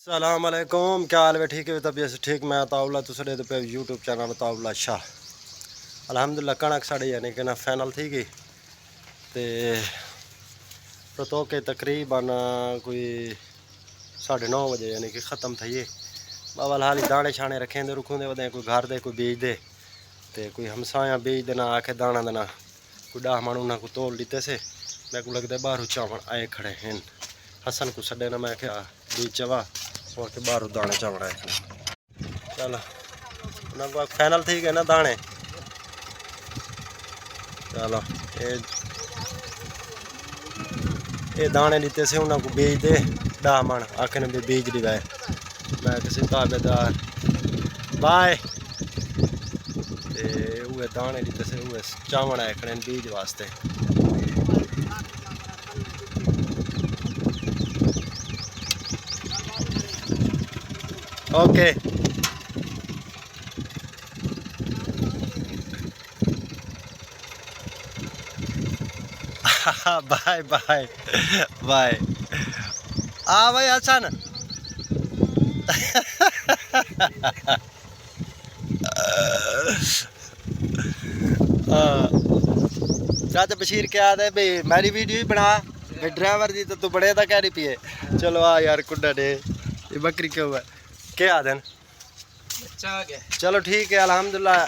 सलाम अलैकुम, क्या हाल है? ठीक है, तबीयत से ठीक। मैं ताउला तुसरे पे यूट्यूब चैनल ताउला शाह। अलहमदुलिल्लाह कणक साड़ी यानी कि ना फाइनल थी गई तो के तकरीबन कोई 9:30 बजे यानी कि ख़त्म थी। बाबा हाली दाने छाने रखे दे रुखों दे वदें, कोई घर दे कोई बीज दे तो कोई हमसाया बीज देना आके दाना देना कोई 10 मानू ना को तोल दीते से। मैं को लगता बाहर चावल आए खड़े हैं। हसन को सडे ना मैं क्या बीज चवा और के बाहर दाने चावल आए खड़े। चलो ना फाइनल थी गए ना दाने। चलो ये दाने दीते से उन्होंने को बीज दे 10 मन आखिर भी बीज दिवाए। मैं किसी ताबेदार बाय उहे दाने दीते से उहे चावल आए खड़े बीज वास्ते। Okay bye bye bye. आ भाई हसन चाचा बशीर क्या है भाई मेरी वीडियो ही बना भाई ड्राइवर जी तो तू बड़े था कह रही पिए। चलो आ यार कुड्डा डे ये बकरी क्यों है क्या दिन। चलो ठीक है अल्हम्दुलिल्लाह।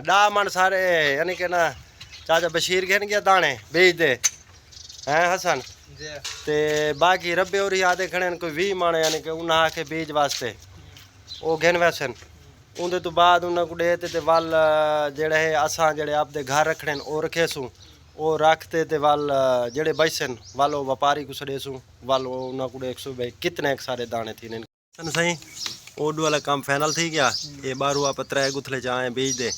10 मन सारे यानी कि ना चाचा बशीर कहन गया दाने बेच दे हैं हसन ते बाकी रब्बे और याद खड़े कोई 20 मन यानी कि उन्हें आके बीज वास्ते वो गिन वैसन उनके तो बाद उन्होंने को देते ते वल जेड़े है असा जेड़े आपदे घर रखने वो रखे सूँ वो रखते ते वल जेड़े बचसन वल वो व्यापारी को सड़े सूँ वल वो उन्होंने को देख सू भाई कितने एक सारे दाने थी सही। ओडू वाला काम फाइनल थी गया। ये बारू आप 3 गुथले चाहे बीज दे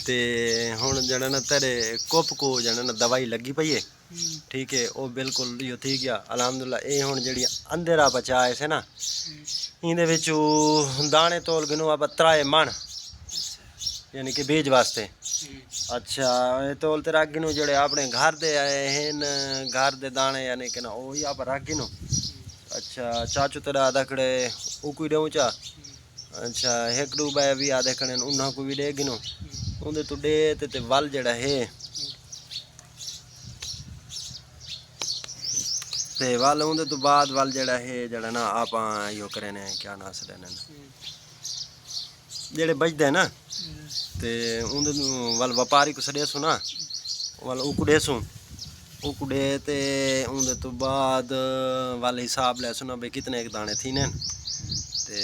ते हुण जड़ा ना तेरे कुप को जड़ा ना दवाई लगी पई है। ठीक है वो बिल्कुल यो थी गया अल्हम्दुलिल्लाह। ये हुण जड़ी अंधेरा बचाए से ना इंदे विचू दाने तोल गिनो आप 3 मन यानी कि बीज वास्ते। अच्छा ये तोलते रख गिनो जड़े अपने घर दे आए हैं घर दे दाने यानी कि ना वो ही आप रख गिनो। अच्छा चाचू तेरा आधा खड़े उको ही देऊँ चा। अच्छा एक डूबा भी आधे खड़े उन्होंने को भी दे गिनो उन्हें तो दे ते वल जड़ा है ते वल उन्हें तो बाद वल जड़ा है जड़ा ना आप यो करे ने क्या ना सड़े ने जेड़े बजते ना ते उन्हें वल व्यापारी को सड़े सू ना वल उकुड़े सू उकुड़े ते उन्हें तो बाद वल हिसाब ले सुना भाई कितने एक दाने थी ने ते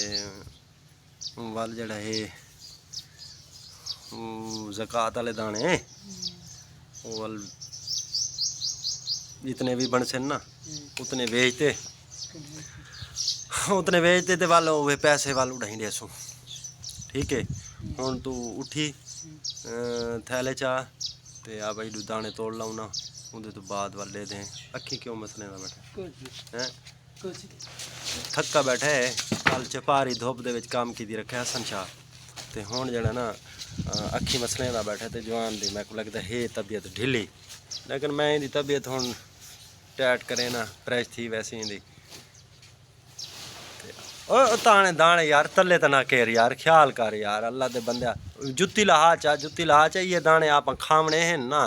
वल जड़ा है ज़कात वाले दाने वल जितने भी बनसे ना उतने बेचते ते वल वे पैसे वल उड़ाई दे सू। ठीक है हुण तू उठी थैले चा ते आ भाई दाने तोड़ लाऊना उनके तो बाद वल दे दें। अखी क्यों मसले ना बैठे हैं थक्का बैठा है कल चपारी धुप दे विच काम की रखा हसन शाह ते हुण जड़ा ना अखी मसले ना बैठे ते जवान दी मैं को लगता है तबीयत ढिली लेकिन मैं इनकी तबीयत हुण टाइट करे ना फ्रैश थी वैसे इनकी ओ ताने दाने यार तले तो ना केर यार ख्याल कर यार अल्लाह दे बंदे जुत्ती लहा चा ये दाने आप खावने हैं ना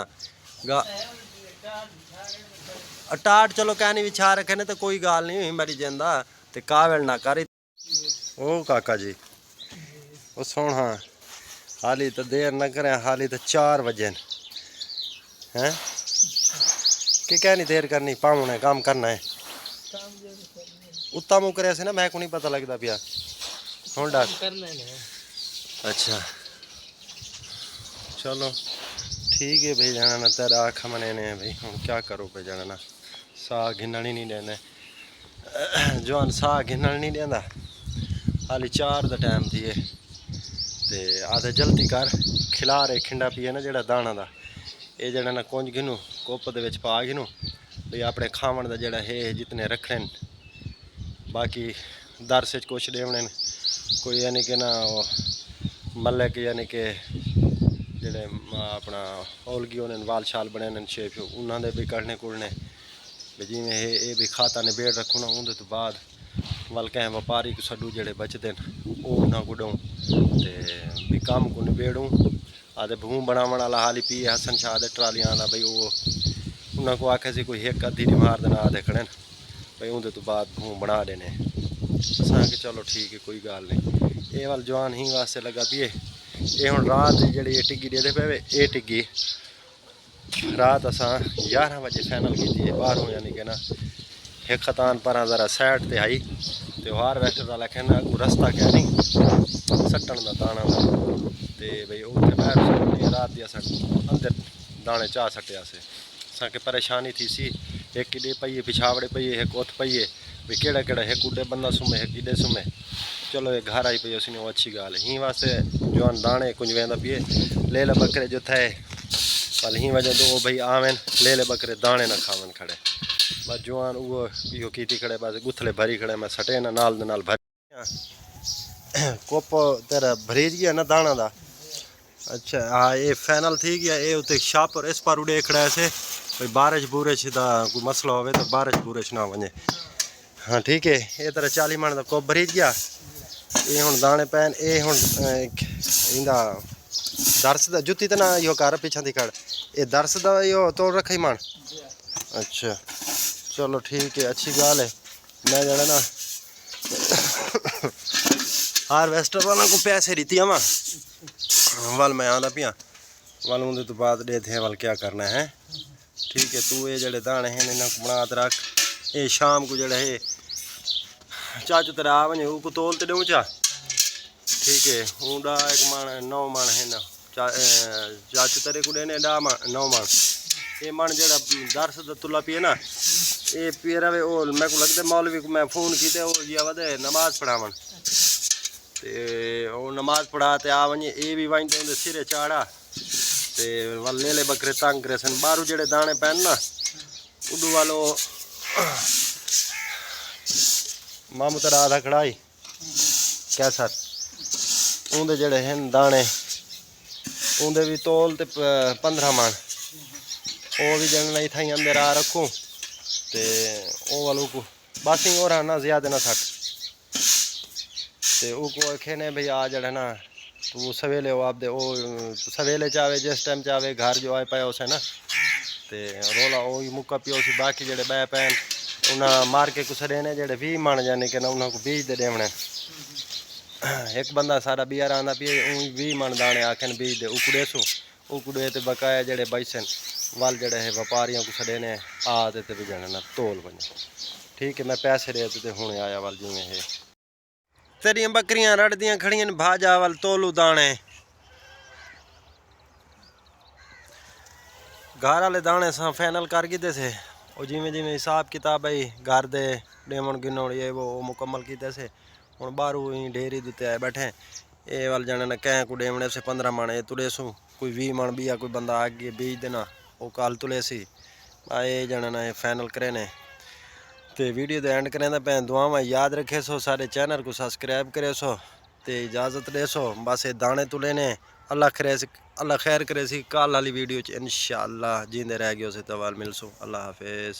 टाट चलो कहनी विछा रखे ने तो कोई गाल नहीं हुई मरी जाता तो कावल ना करी। ओ काका जी ओ सुन हाँ हाली तो देर न करें हाली तो 4 बजे हैं कि क्या नहीं देर करनी पाऊने काम करना है उत्ता मुँह करे से ना मैं को नहीं पता लगता पिया हूँ डर। अच्छा चलो ठीक है भाई जाना ना तेरा आखा मने ने भाई हूँ क्या करो पे जाना ना साह घिनण ही नहीं देने जवान साह घिनण नहीं देंदा हाली 4 दा टाइम थी ते आधे जल्दी कर खिला रहे खिंडा पिए ना जड़ा दाना दा ये जड़ा ना कुंज गिनू कुप दे विच पा गिनू भाई अपने खावन दा जड़ा है जितने रखने बाकी दरस कुछ देवने कोई यानी कि ना मलक यानी कि जेडे अपना ओलगी उन्हें वाल शाल बने शेप उन्होंने भी कढ़ने कुड़ने जिमें ये भी खाता ने बेड़ रखो ना उनके तो बाद वल कहें व्यापारी को छड्डू जेड़े बचते वो उन्होंने को दूँ ते भी काम को निबेड़ूँ आदे भूम बनावन वाला हाली पी हसन शाह दे ट्रालियां वाला भाई वो उन्होंने को आखे सी कोई एक अद्धी नहीं मार देना आदे खड़े भाई उनके तो बाद भूम बना देने असा कि चलो ठीक है कोई गल नहीं। ये वाल जवान ही वास्ते लगा पिए ये हुण रात जी ये टिग्गी दे पे ये टिग्गी रात असा 11 बजे फाइनल की बाहरों यानी कि ना एक खतान पर जरा साइड ते आई तो हारवेस्टर वाला कहना रस्ता क्या नहीं सट्टन का दाना का तो भाई उत्थे बाहर रात दी अस अंदर दाने चाह सट्टिया से असांखे परेशानी थी सी एक किडे पईए पिछावड़े पईए एक उथ पईए भी केड़ा केड़ा एक उडे बंदा सुमे एक किडे सुमे चलो ये घर आई पई उसी वो अच्छी गाल ही वास्ते जवान दाने कुंज वेंदा पिए ले ला बकरे जो थे पल ही वजह दो भाई आवन ले ले बकरे दाने ना खावन खड़े बस जवान वो इहो कीती खड़े बस गुथले भरी खड़े मैं सटे ना नाल भरी कोप तेरा भरीज गया ना दाना दा। अच्छा हाँ ये फाइनल थी गया ये उत्ते शापर इस पर उड़े खड़ा से भाई बारिश बुरिश का कोई मसला हो तो बारिश बुरिश ना वने। हाँ ठीक है ये तरह 40 मन का कोप भरीज गया ये हुण दाने पैन ये हुण इंदा दर्स दा जुत्ती तो ना यो कर पिछा दी खड़ ये दर्स दा यो तोड़ रखी मन। अच्छा चलो ठीक है अच्छी गाल है मैं जरा ना हारवेस्टर वाला को पैसे रीती आवा वाल मैं आंदा पिया वाल उनके तो बाद दे थे वाल क्या करना है ठीक है तू ये जड़े दाने हैं इन्हें बना रख ये शाम को जड़े है चाचू तेरा आ वने को तोल ते दूँ चा ठीक है ऊँडा एक मन 9 मन है ना चाचू तेरे को देने 9 मन ये मन जड़ा दर्श तुला पिए ना ये पिए रहे वो मैं को लगता मौलवी को मैं फ़ोन किते वो जी वधे नमाज पढ़ावन ते वो नमाज पढ़ाते आ वने ये भी वहीं तो सिरे चाड़ा ते वल ले ले बकरे तंग करे सन बारू जड़े दाने पैन ना उडू वालो मामू तेरा आधा कढ़ाई क्या सर उनके जड़े हैं दाने उनके भी तोल ते 15 मन वो भी जन इतना अंदर आ रखूँ तो वो वालों को बस ही और ना ज़्यादा ना सट तो वो खेने भाई आ जड़ा ना तो सवेले वो आप दे वो सवेले चाहे जिस टाइम चाहे घर जो आए पाए उसे ना तो रोला वो मुक्का पियो उसी बाकी जड़े बै पैन उन्हें मार के कुछ देने जड़े 20 मन जाने के ना उन्होंने को बीज दे देवने एक बंदा सारा बियार आना पिए 20 मन दाने आखन बीज दे उकड़े तो बकाया जड़े बैसन वाल जड़े है व्यापारियों को सड़ेने आते भी जाने ना तोल बने ठीक है मैं पैसे देते थे हुणे आया वाल जिमें है तेरियां बकरियां रड़दियां खड़ियां भाजा वाल तोलू दाने घर वाले दाने सा फाइनल कर गए थे और जिमें जिमें हिसाब किताब है घर दे डेमन गिनोड़ ये वो मुकम्मल किए थे हूँ बारू ही ढेरी दुते आए बैठे ये वाल जाने ना कह को डेमने से 15 मन ये तुले सू कोई 20 मन भी कोई बंदा आगे बीज देना वो कल तुले सी ये जाने ना ये फाइनल करे ने तो वीडियो तो एंड करें भैन दुआवां याद रखे सो सारे चैनल को सब्सक्राइब करे सो तो इजाज़त दे सो बस ये दाने तुले ने अल्लाह खैर करे सी कल वाली वीडियो इंशाअल्लाह जींदे रह गए उसे तवाल मिल सो अल्लाह हाफिज़।